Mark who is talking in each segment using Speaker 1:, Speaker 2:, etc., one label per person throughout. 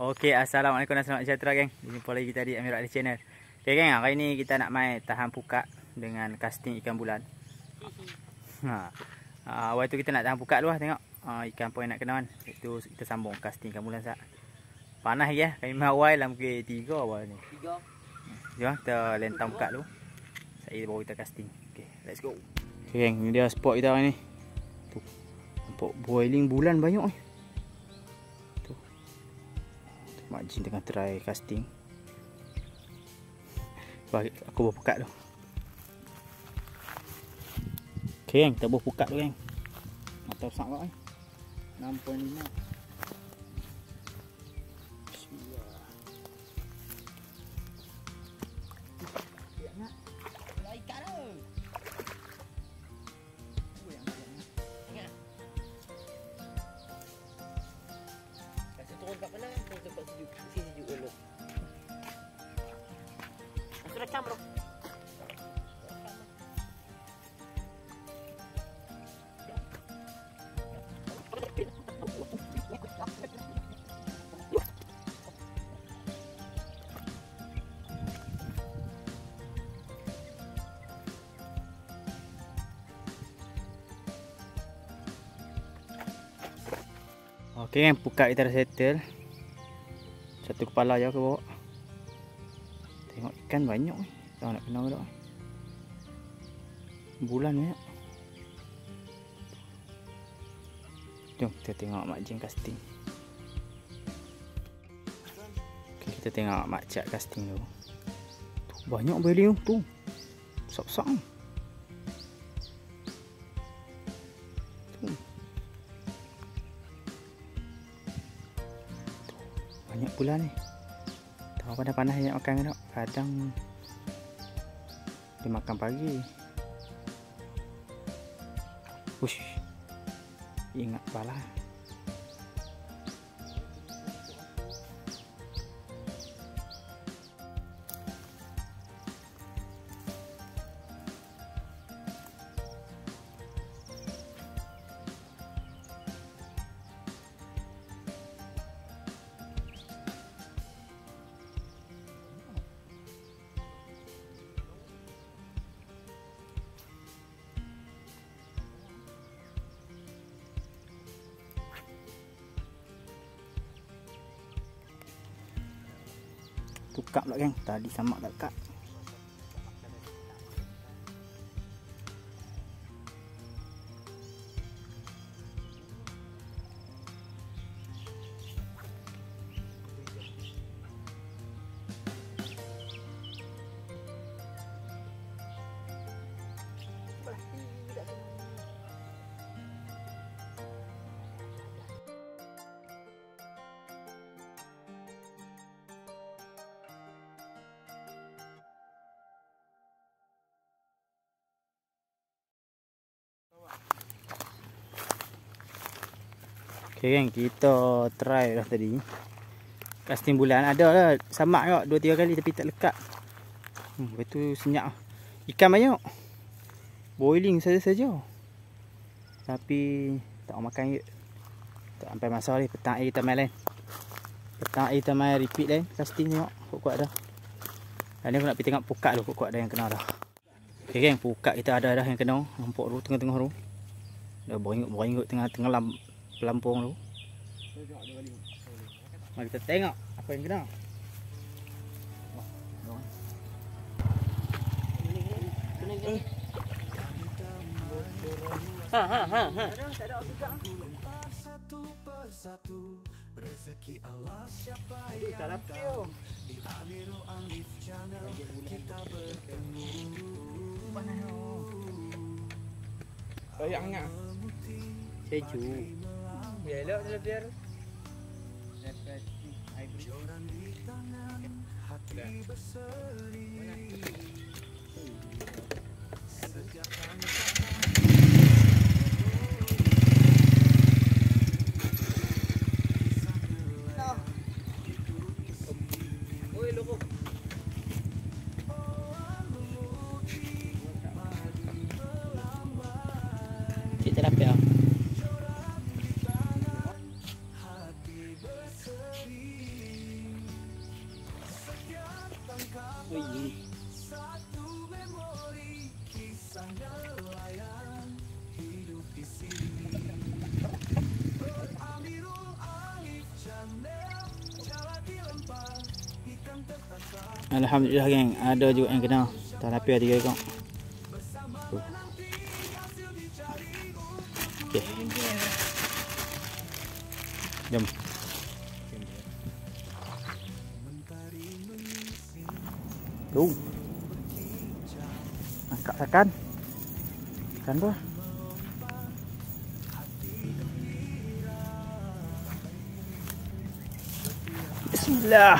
Speaker 1: Okey, assalamualaikum dan selamat sejahtera geng. Jumpa lagi kita di Amirul Ali Channel. Okey geng, hari ni kita nak main tahan pukak dengan casting ikan bulan. Awal tu kita nak tahan pukak dulu lah, tengok ikan apa yang nak kena kan. Itu kita sambung casting ikan bulan sat. Panas lagi ya. Kami main awal dalam pukul 3 awal ni. 3. Jom kita lentang pukak dulu. Saya baru kita casting. Okey, let's go. Okey geng, ni dia spot kita hari ni. Tu. Nampak boiling bulan banyak ni. Mak Jin tengah try casting. Aku buat pukat tu. Ok geng, kita buat pukat tu geng. Mata besar kau ni 6.5. Bismillah. Nak lah ikan tu. Kasih turun kat mana? Tempat sejuk. Sini sejuk dulu. Masuk rekam bro. Okey kan, pukat kita dah settle. Satu kepala je aku bawa. Tengok ikan banyak ni. Tak nak kena dah. Bulan banyak. Jom kita tengok Mak Jin casting. Okay, kita tengok Mak Cak casting tu. Banyak beli tu. Besar-besar ni. Banyak bulan ni. Tahu panas-panas dia makan ke tak? Kadang dia makan pagi. Ush. Ingat balah. Tukar pula geng, tadi samak tak dekat. Okay geng, kita try dah tadi. Casting bulan ada lah, samak juga 2-3 kali tapi tak lekat. Lepas tu senyap. Ikan banyak. Boiling saja-saja. Tapi tak makan je. Tak sampai masa ni, petang air kita main lain. Petang air kita main repeat lain. Casting tengok, kuat-kuat dah. Dan ni aku nak pergi tengok pukat tu, kuat-kuat dah yang kena dah. Okay geng, pukat kita ada dah yang kena. Nampak tu tengah-tengah tu. Dah beringut-beringut tengah-tengah pelampung tu. Mari kita tengok apa yang kena.
Speaker 2: Satu persatu rezeki Allah siapa yang tahu. Di Amirul Ali Channel kita bertemu.
Speaker 1: Sayangnya sejuk. Elok dalam biar.
Speaker 2: Joran di tangan hati berseri. Sejak
Speaker 1: Cik terapia. Alhamdulillah geng, ada juga yang kena. Tilapia 3 ekor. Okey. Jom. Tu. Angkat sakan. Sakan tu. Bismillah.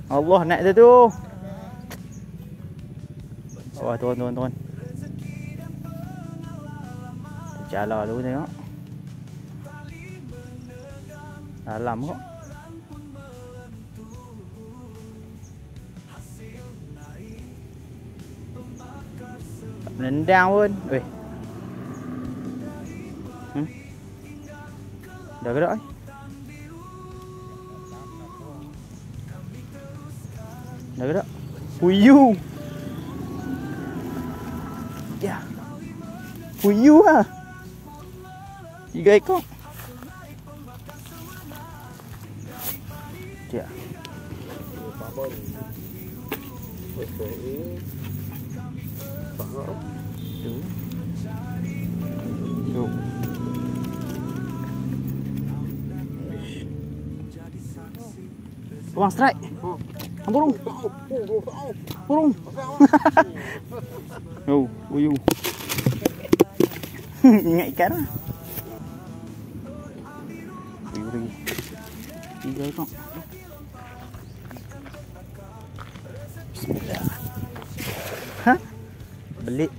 Speaker 1: Allah naik dah tu. Wah, turun. Jala dulu tengok. Dalam kok. Tak menendang pun. Weh. Dah gerak ni. Dah gerak. Puyuh. Ya. Puyuh lah. 3 ekor. Ya. Tu. Buang strike. Burung. Burung. Oh, uyu. Ingat ikan lah. Uyu lagi. 3 ekor. Bismillah. Hah? Belit.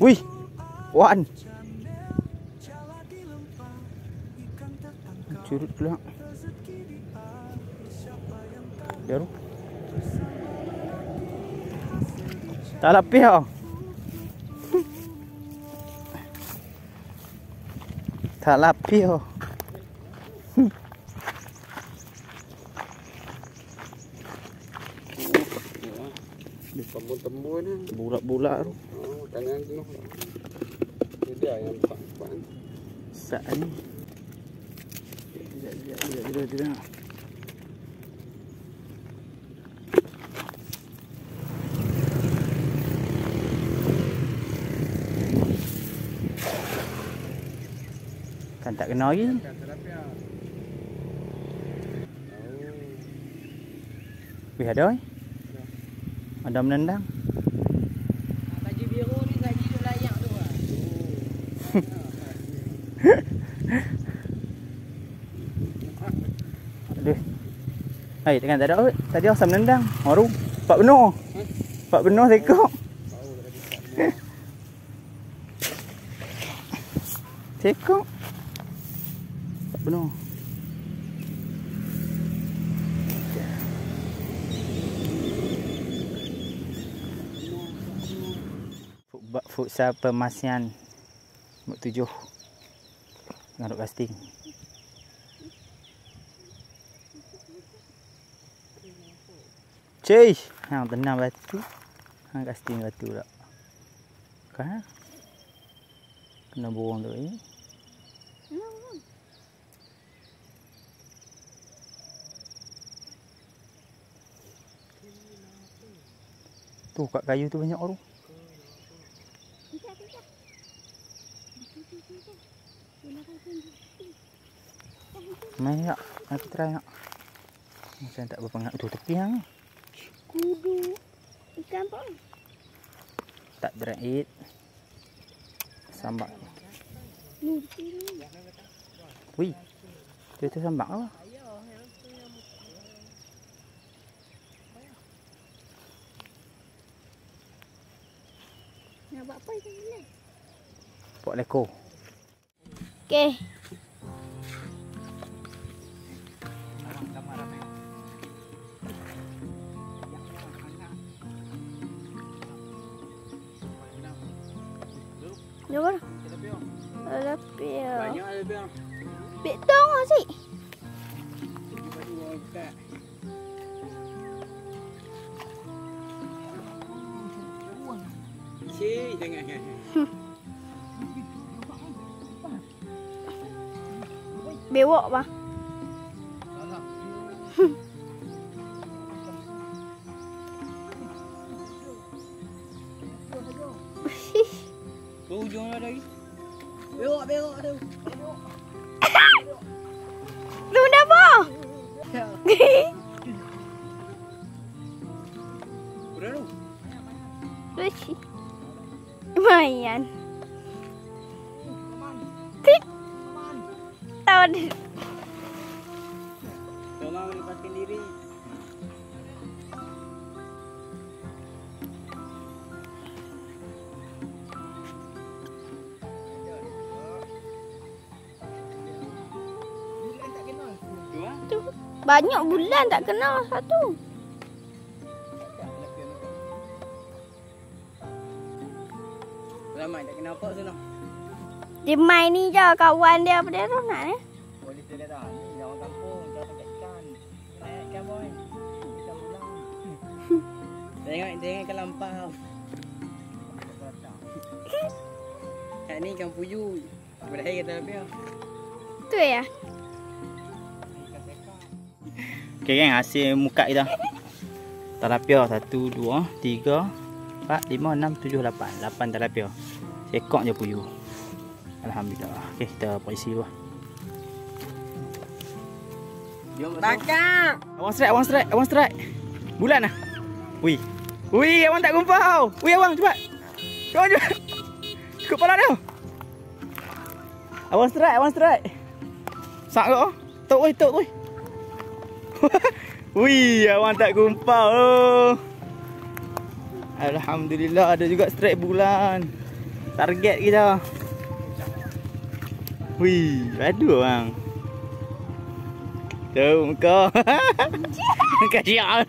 Speaker 1: Wih. Wan. Curut pula. Baru. Tilapia. Tilapia.
Speaker 3: Tembun-tembun ni.
Speaker 1: Bulat-bulat tu.
Speaker 3: Oh, kanan tu. Ini dia yang pak-pak.
Speaker 1: Sat ni. Tidak. Kan tak kena lagi. Wih, ada. Ada menendang.
Speaker 4: Baju biru ni gaji dia layak tu ah.
Speaker 1: Aduh. Hai, dengan tak ada. Tadi asam menendang. Baru 4 benar. 4 benar sekok. Sekok. 4 benar. Futsal Permasian Muk 7 Ngaruk casting. Cih, hang tenang batu. Hang casting batu tak. Kan? Kena burung tu ni. Tu kat kayu tu banyak orang. Main tak? Aku try tak? Macam tak berpengak tu tepi hang.
Speaker 5: Kudu. Ikan apa?
Speaker 1: Tak berait. Sambak.
Speaker 5: Ni sini.
Speaker 1: Wih. Tu sambak apa?
Speaker 5: Nak buat apa ikan ni?
Speaker 1: Pok leko.
Speaker 5: Okey. Jom. Tilapia.
Speaker 3: Banyak tilapia.
Speaker 5: Betong ah sik.
Speaker 3: Cik jangan.
Speaker 5: Bewok bah.
Speaker 1: Tu ujung ada lagi.
Speaker 4: Berok tu.
Speaker 5: Lu dah apa?
Speaker 1: Udah tu.
Speaker 5: Lucu. Lumayan. Tik. Tahu deh.
Speaker 1: Tolong lepaskan diri.
Speaker 5: Tu. Banyak bulan tak kenal satu.
Speaker 1: Ramai tak kenapa sana.
Speaker 5: Dia main ni je kawan dia apa dia tu nak ni.
Speaker 1: Boleh dia dah. Ni orang kampung cara tangkap ikan. Naik ikan boy. Ikan bulang. Tengok ikan lampau. Kat ni ikan puyuh. Berakhir kata lebih.
Speaker 5: Tu ya.
Speaker 1: Okey kan, hasil muka kita. Tilapia 1 2 3 4 5 6 7 8. 8 tilapia. Sekok je puyuh. Alhamdulillah. Okey, kita perisi dulu.
Speaker 4: Bakar.
Speaker 1: Abang strike. Bulan ah. Ui. Ui, abang tak gumpau. Ui abang cepat. Cepat. Ikut pala dia. Abang strike. Sak kau. Tok oi. Ui, abang tak gumpau. Oh. Alhamdulillah ada juga strike bulan. Target kita. Ui, aduh bang. Tu muka. Kasihan.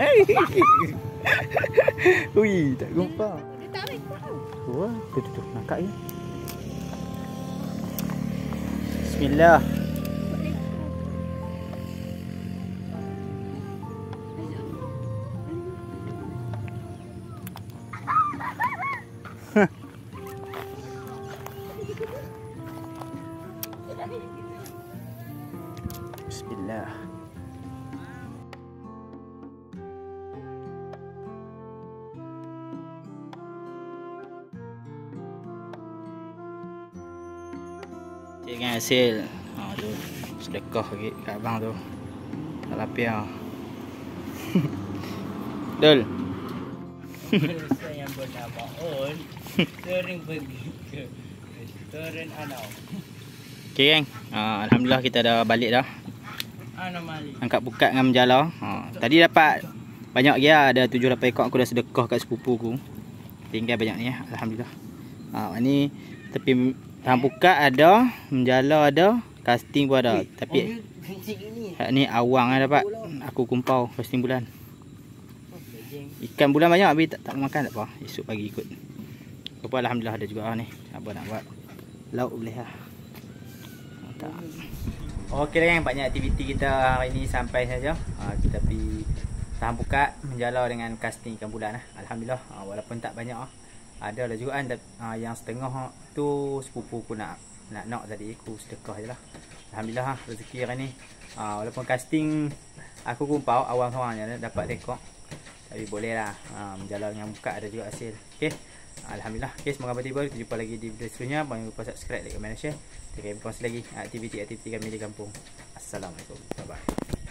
Speaker 1: Ui, tak gumpau.
Speaker 5: Dia tarik kau.
Speaker 1: Wah, tu nakak je. Bismillah. Bismillah. Jangan hasil. Tu sedekah lagi kat abang tu. Tilapia. Dul.
Speaker 4: Saya bernama On. Sering pergi ke restoran Anau.
Speaker 1: Okey geng. Alhamdulillah kita dah balik dah.
Speaker 4: Anomali.
Speaker 1: Angkat bukat dengan menjala. Tadi dapat banyak lagi lah. Ada 7-8 ekor aku dah sedekah kat sepupu aku. Tinggal banyak ni ya. Alhamdulillah. Ni tepi bukat ada, menjala ada, casting pun ada. Tapi hak ni awang lah dapat. Aku kumpau casting bulan. Ikan bulan banyak habis tak makan tak apa. Esok pagi ikut. Apa alhamdulillah ada juga ni. Apa nak buat? Lauk boleh lah. Tak. Okey lah kan, banyak aktiviti kita hari ni sampai saja. Kita pergi tahan bukat, menjala dengan casting ikan bulan lah. Alhamdulillah. Walaupun tak banyak ada lah juga kan yang setengah tu sepupu aku nak tadi aku sedekah je lah. Alhamdulillah rezeki hari ni. Walaupun casting aku kumpau awang seorang je dapat rekod. Tapi boleh lah menjala dengan buka ada juga hasil. Okey. Alhamdulillah. Okey, semoga bertiba. Kita jumpa lagi di video seterusnya. Jangan lupa subscribe, like, komen, share. Kita akan berkongsi lagi aktiviti-aktiviti kami di kampung. Assalamualaikum. Bye bye.